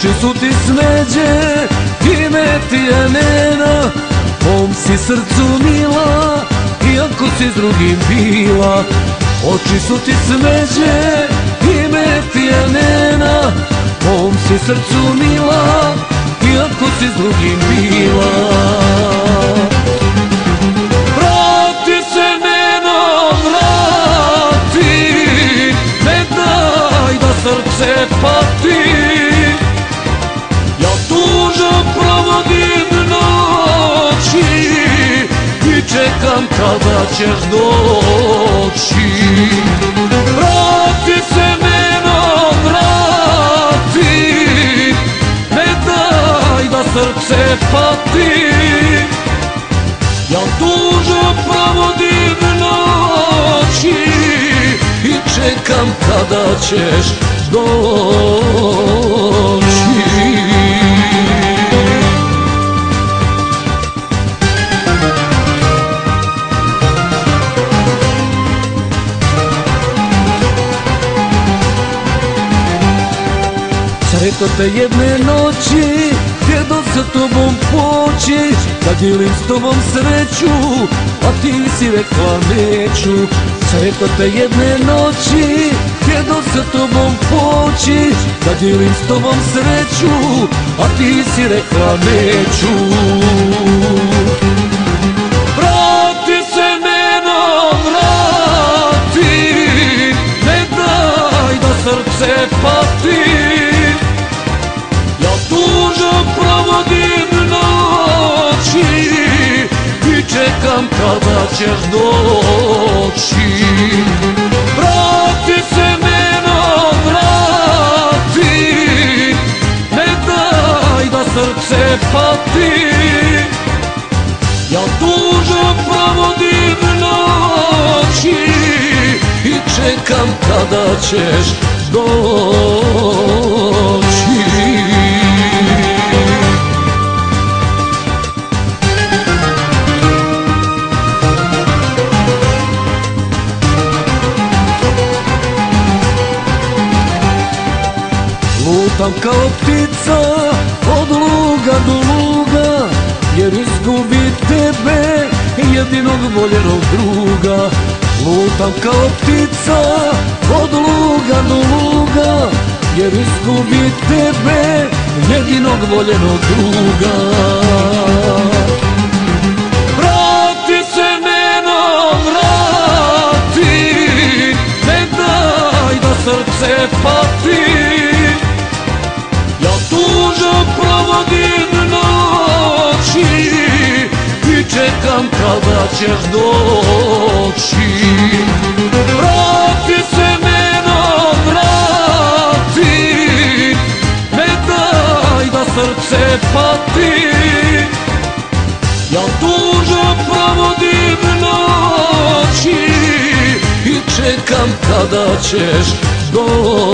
Oči su ti smeđe, ime ti je Nena, mom si srcu mila, iako si s drugim bila. Oči su ti smeđe, ime ti je Nena, mom si srcu mila, iako si s drugim bila. Vrati se Neno, vrati, ne daj da srce pati. Ja tužno provodim noći i čekam kada ćeš doći. Vrati se Neno, vrati, ne daj da srce pati. Ja tužno provodim noći i čekam kada ćeš doći. Sretno te jedne noći, htjedo sa tobom poći, da dijelim s tobom sreću, a ti si rekla neću. Sretno te jedne noći, htjedo sa tobom poći, da dijelim s tobom sreću, a ti si rekla neću. Vrati se Neno, vrati, ne daj da srce pati. Ja tužno provodim noći i čekam kada ćeš doći. Vrati se Neno, vrati, ne daj da srce pati. Ja tužno provodim noći i čekam kada ćeš doći. Lutam kao ptica od luga do luga, jer izgubit tebe, jedinog voljenog druga. Lutam kao ptica od luga do luga, jer izgubit tebe, jedinog voljenog druga. Vrati se Neno, vrati, ne daj da srce pati. Ja tužno provodim noći i čekam kada ćeš doći. Vrati se Neno, vrati, ne daj da srce pati. Ja tužno provodim noći i čekam kada ćeš doći.